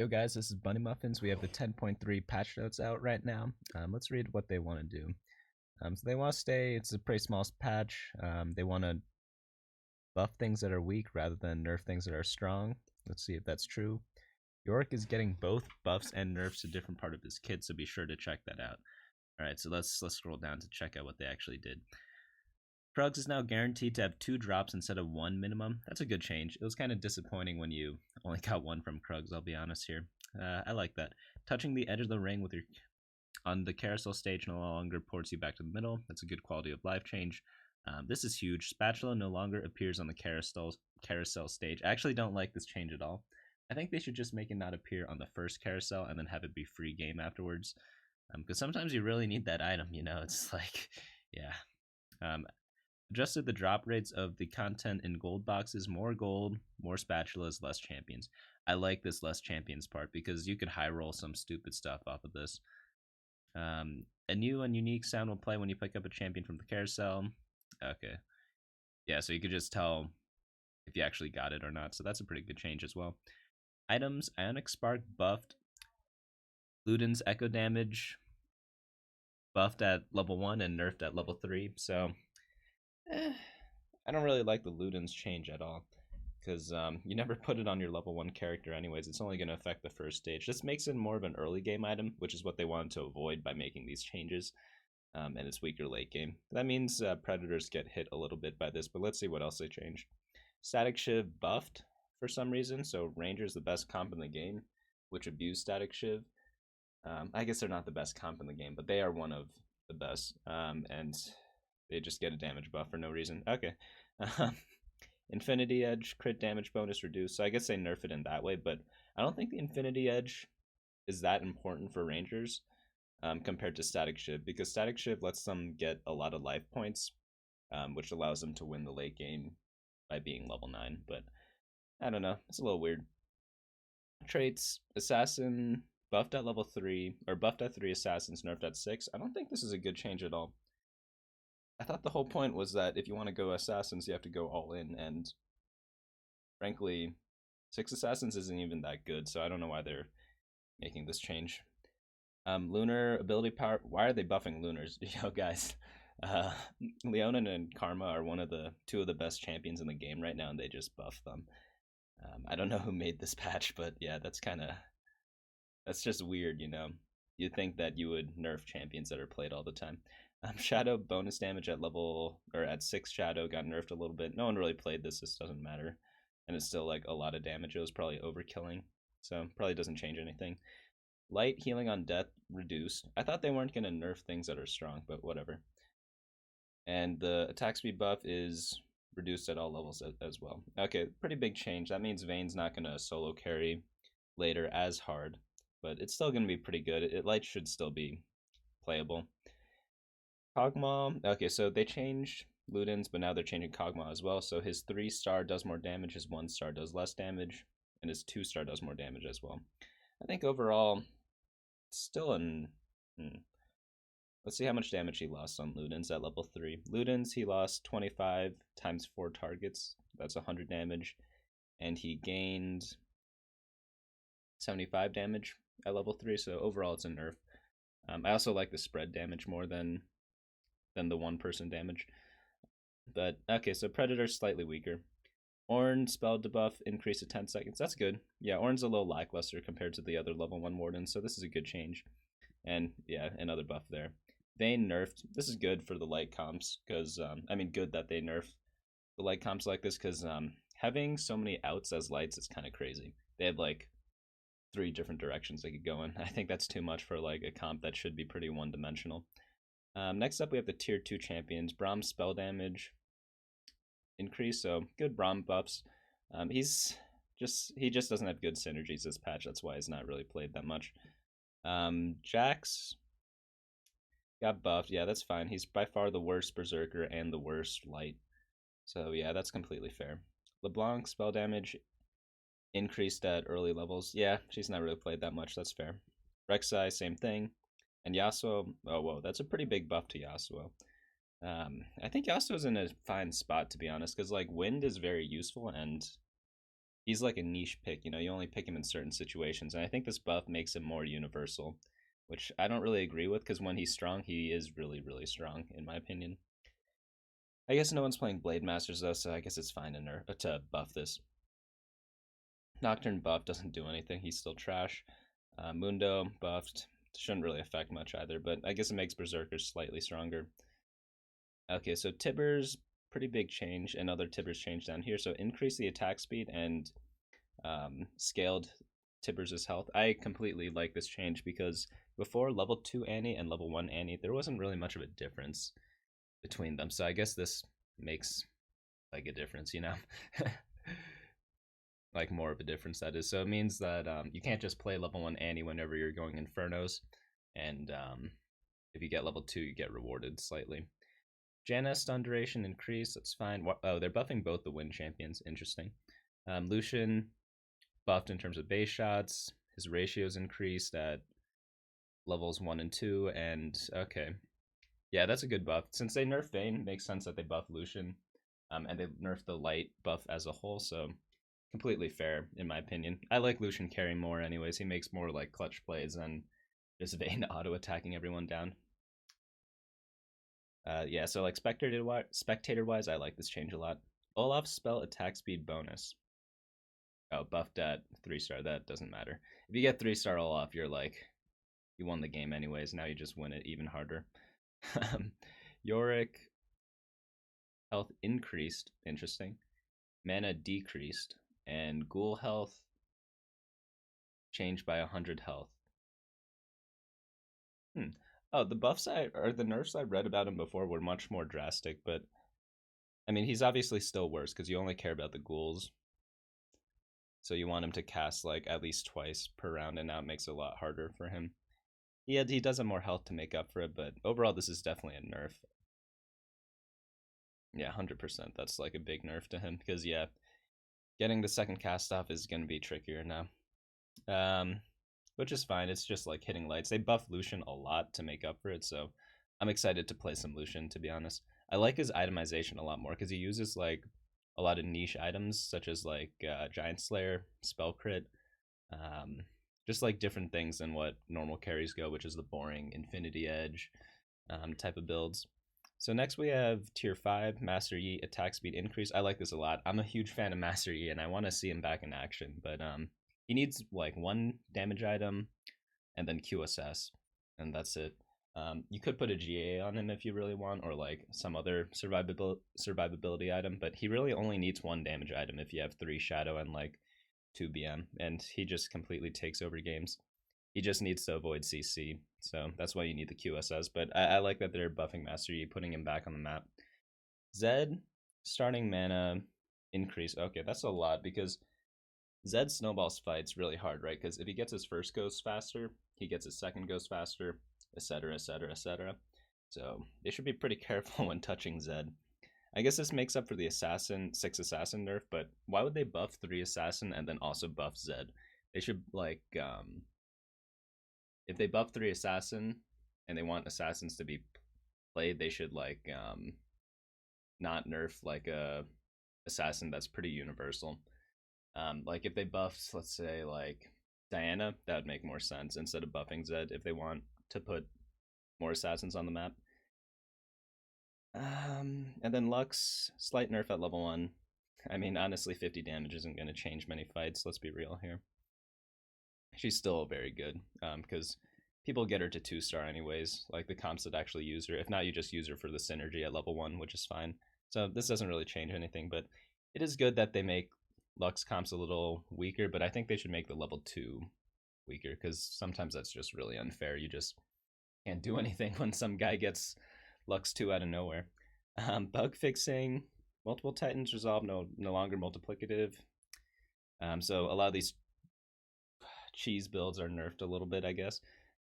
Yo guys, this is Bunny Muffins. We have the 10.3 patch notes out right now. Let's read what they want to do. So they want to stay, it's a pretty small patch. They want to buff things that are weak rather than nerf things that are strong. Let's see if that's true. Yorick is getting both buffs and nerfs to a different part of his kit, so be sure to check that out. Alright, so let's scroll down to check out what they actually did. Krugs is now guaranteed to have 2 drops instead of 1 minimum. That's a good change. It was kind of disappointing when you only got 1 from Krugs, I'll be honest here. I like that. Touching the edge of the ring with your on the carousel stage no longer ports you back to the middle. That's a good quality of life change. This is huge. Spatula no longer appears on the carousel stage. I actually don't like this change at all. I think they should just make it not appear on the first carousel and then have it be free game afterwards. Because sometimes you really need that item, you know? It's like, yeah. Adjusted the drop rates of the content in gold boxes. More gold, more spatulas, less champions. I like this less champions part because you could high roll some stupid stuff off of this. A new and unique sound will play when you pick up a champion from the carousel. Okay. Yeah, so you could just tell if you actually got it or not. So that's a pretty good change as well. Items, Ionic Spark buffed. Luden's Echo Damage buffed at level 1 and nerfed at level 3. So I don't really like the Luden's change at all. Because you never put it on your level 1 character anyways. It's only going to affect the first stage. This makes it more of an early game item, which is what they wanted to avoid by making these changes. And it's weaker late game. That means Predators get hit a little bit by this, but let's see what else they changed. Static Shiv buffed for some reason, so Ranger's the best comp in the game, which abuse Static Shiv. I guess they're not the best comp in the game, but they are one of the best. And they just get a damage buff for no reason. Okay. Infinity Edge, crit damage bonus reduced. So I guess they nerf it in that way, but I don't think the Infinity Edge is that important for Rangers compared to Static Shiv, because Static Shiv lets them get a lot of life points, which allows them to win the late game by being level 9. But I don't know. It's a little weird. Traits, Assassin buffed at level 3, or buffed at 3 Assassins, nerfed at 6. I don't think this is a good change at all. I thought the whole point was that if you want to go Assassins, you have to go all in, and frankly, 6 Assassins isn't even that good, so I don't know why they're making this change. Lunar ability power. Why are they buffing Lunars? Yo, guys. Leonin and Karma are two of the best champions in the game right now, and they just buff them. I don't know who made this patch, but yeah, that's just weird, you know. You'd think that you would nerf champions that are played all the time. Shadow bonus damage at 6 Shadow got nerfed a little bit. No one really played this doesn't matter. And it's still like a lot of damage. It was probably overkilling, so probably doesn't change anything. Light healing on death reduced. I thought they weren't going to nerf things that are strong, but whatever. And the attack speed buff is reduced at all levels as well. Okay, pretty big change. That means Vayne's not going to solo carry later as hard, but it's still going to be pretty good. Light should still be playable. Kog'Maw. Okay, so they changed Luden's, but now they're changing Kog'Maw as well. So his 3-star does more damage, his 1-star does less damage, and his 2-star does more damage as well. I think overall, still let's see how much damage he lost on Luden's at level 3. Luden's, he lost 25 times 4 targets. That's 100 damage. And he gained 75 damage at level 3, so overall it's a nerf. I also like the spread damage more than the one-person damage. But, okay, so Predator's slightly weaker. Ornn spell debuff increase to 10 seconds. That's good. Yeah, Ornn's a little lackluster compared to the other level 1 Wardens, so this is a good change. And, yeah, another buff there. Vayne nerfed. This is good for the light comps, because, good that they nerf the light comps like this, because having so many outs as lights is kind of crazy. They have, like, 3 different directions they could go in. I think that's too much for, like, a comp that should be pretty one-dimensional. Next up, we have the Tier 2 champions. Brom spell damage increase, so good Brom buffs. He just doesn't have good synergies this patch. That's why he's not really played that much. Jax got buffed. Yeah, that's fine. He's by far the worst Berserker and the worst Light. So yeah, that's completely fair. Leblanc spell damage increased at early levels. Yeah, she's not really played that much. That's fair. Rek'Sai, same thing. And Yasuo, oh whoa, that's a pretty big buff to Yasuo. I think Yasuo's in a fine spot, to be honest, because like Wind is very useful, and he's like a niche pick. You know, you only pick him in certain situations, and I think this buff makes him more universal, which I don't really agree with because when he's strong, he is really, really strong in my opinion. I guess no one's playing Blade Masters though, so I guess it's fine to buff this. Nocturne buff doesn't do anything. He's still trash. Mundo buffed shouldn't really affect much either, but I guess it makes Berserkers slightly stronger. Okay, so Tibbers, pretty big change, and other Tibbers change down here. So increase the attack speed and scaled Tibbers' health. I completely like this change because before level 2 Annie and level 1 Annie, there wasn't really much of a difference between them. So I guess this makes like a difference, you know? Like more of a difference that is. So it means that you can't just play level 1 Annie whenever you're going Infernos, and if you get level 2, you get rewarded slightly. Janna stun duration increase, that's fine. Oh, they're buffing both the win champions, interesting. Lucian buffed in terms of base shots, his ratios increased at levels 1 and 2, and okay. Yeah, that's a good buff. Since they nerf Vayne, it makes sense that they buff Lucian, and they nerf the light buff as a whole, so completely fair in my opinion. I like Lucian carry more anyways. He makes more like clutch plays than just Vayne auto attacking everyone down. Yeah, so like spectator wise, I like this change a lot. Olaf's spell attack speed bonus. Oh, buffed at 3-star. That doesn't matter. If you get 3-star Olaf, you're like, you won the game anyways. Now you just win it even harder. Yorick health increased. Interesting. Mana decreased. And Ghoul health changed by 100 health. Oh, the buffs or the nerfs I read about him before were much more drastic, but I mean, he's obviously still worse because you only care about the ghouls. So you want him to cast like at least twice per round, and now it makes it a lot harder for him. He does have more health to make up for it, but overall, this is definitely a nerf. Yeah, 100%. That's like a big nerf to him because, yeah, getting the second cast off is going to be trickier now. Which is fine. It's just like hitting lights. They buff Lucian a lot to make up for it, so I'm excited to play some Lucian, to be honest. I like his itemization a lot more because he uses like a lot of niche items, such as like Giant Slayer, Spell Crit, just like different things than what normal carries go, which is the boring Infinity Edge type of builds. So next we have tier 5, Master Yi, attack speed increase. I like this a lot. I'm a huge fan of Master Yi, and I want to see him back in action, but he needs like 1 damage item and then QSS, and that's it. You could put a GA on him if you really want, or like some other survivability item, but he really only needs 1 damage item if you have 3 Shadow and like 2 BM, and he just completely takes over games. He just needs to avoid CC, so that's why you need the QSS. But I like that they're buffing Master Yi, putting him back on the map. Zed, starting mana increase. Okay, that's a lot because Zed snowballs fights really hard, right? Because if he gets his first ghost faster, he gets his second ghost faster, etc., etc., etc. So they should be pretty careful when touching Zed. I guess this makes up for the assassin 6 assassin nerf, but why would they buff 3 assassin and then also buff Zed? They should like if they buff 3 assassin and they want assassins to be played, they should like not nerf like a assassin that's pretty universal. Like if they buffed, let's say like Diana, that would make more sense instead of buffing Zed if they want to put more assassins on the map. And then Lux, slight nerf at level 1. I mean, honestly, 50 damage isn't going to change many fights. Let's be real here. She's still very good because people get her to 2-star anyways, like the comps that actually use her. If not, you just use her for the synergy at level 1, which is fine. So this doesn't really change anything, but it is good that they make Lux comps a little weaker, but I think they should make the level 2 weaker because sometimes that's just really unfair. You just can't do anything when some guy gets Lux 2 out of nowhere. Bug fixing, multiple Titans resolve, no longer multiplicative. So a lot of these cheese builds are nerfed a little bit, I guess.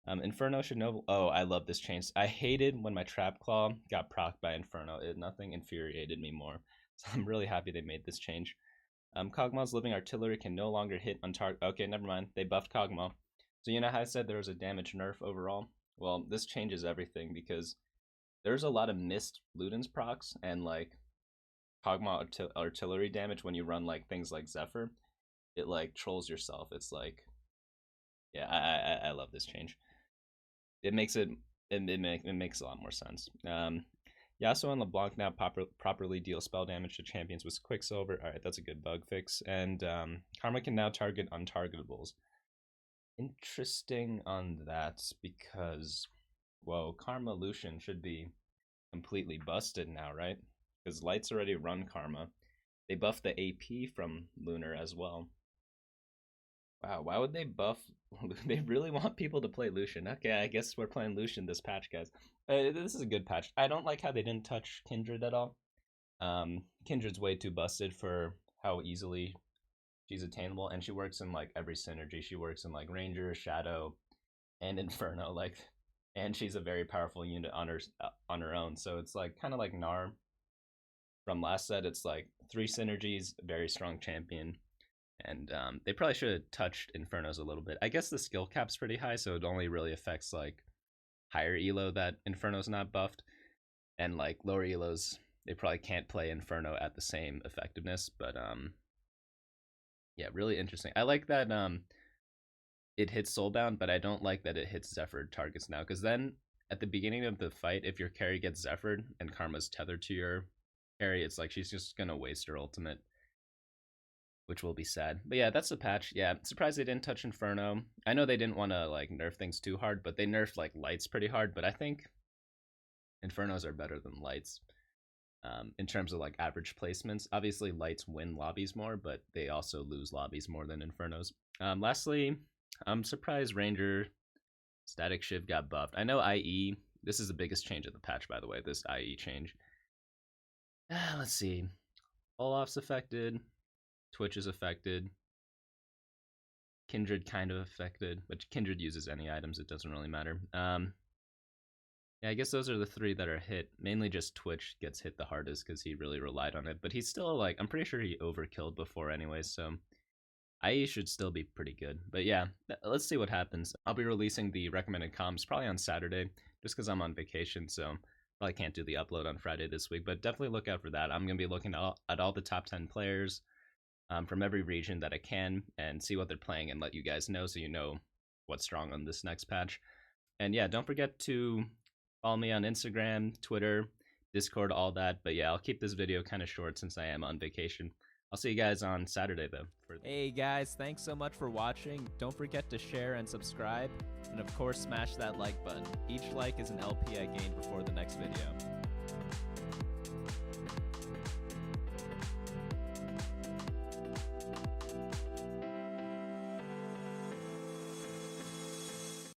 Inferno should know. Oh, I love this change. I hated when my Trap Claw got procced by Inferno. Nothing infuriated me more. So I'm really happy they made this change. Kog'Maw's living artillery can no longer hit on target. Okay, never mind. They buffed Kog'Maw. So you know how I said there was a damage nerf overall? Well, this changes everything because there's a lot of missed Ludens procs and like Kog'Maw artillery damage when you run like things like Zephyr. it like trolls yourself. It's like, yeah, I love this change. It makes it makes a lot more sense. Yasuo and LeBlanc now properly deal spell damage to champions with Quicksilver. All right, that's a good bug fix. And Karma can now target untargetables. Interesting on that because, whoa, Karma Lucian should be completely busted now, right? Because Light's already run Karma. They buffed the AP from Lunar as well. Wow, why would they buff? They really want people to play Lucian. Okay, I guess we're playing Lucian this patch, guys. This is a good patch. I don't like how they didn't touch Kindred at all. Kindred's way too busted for how easily she's attainable, and she works in like every synergy. She works in like Ranger, Shadow, and Inferno. Like, and she's a very powerful unit on her own. So it's like kind of like Gnar from last set. It's like 3 synergies, very strong champion. And they probably should have touched Infernos a little bit. I guess the skill cap's pretty high, so it only really affects like higher elo that Inferno's not buffed. And like lower elos, they probably can't play Inferno at the same effectiveness. But yeah, really interesting. I like that it hits Soulbound, but I don't like that it hits Zephyr targets now. Because then at the beginning of the fight, if your carry gets Zephyred and Karma's tethered to your carry, it's like she's just gonna waste her ultimate, which will be sad. But yeah, that's the patch. Yeah, surprised they didn't touch Inferno. I know they didn't want to like nerf things too hard, but they nerfed like Lights pretty hard. But I think Infernos are better than Lights in terms of like average placements. Obviously, Lights win lobbies more, but they also lose lobbies more than Infernos. Lastly, I'm surprised Ranger Static Shiv got buffed. I know IE. This is the biggest change of the patch, by the way. This IE change. Let's see. Olaf's affected. Twitch is affected. Kindred kind of affected, but Kindred uses any items, it doesn't really matter. Yeah, I guess those are the 3 that are hit. Mainly just Twitch gets hit the hardest because he really relied on it, but he's still like, I'm pretty sure he overkilled before anyway, so IE should still be pretty good. But yeah, let's see what happens. I'll be releasing the recommended comps probably on Saturday, just because I'm on vacation, so probably can't do the upload on Friday this week, but definitely look out for that. I'm going to be looking at all the top 10 players, from every region that I can and see what they're playing and let you guys know so you know what's strong on this next patch. And yeah, don't forget to follow me on Instagram, Twitter, Discord, all that. But yeah, I'll keep this video kind of short since I am on vacation. I'll see you guys on Saturday though. Hey guys, thanks so much for watching. Don't forget to share and subscribe. And of course, smash that like button. Each like is an LP I gain before the next video.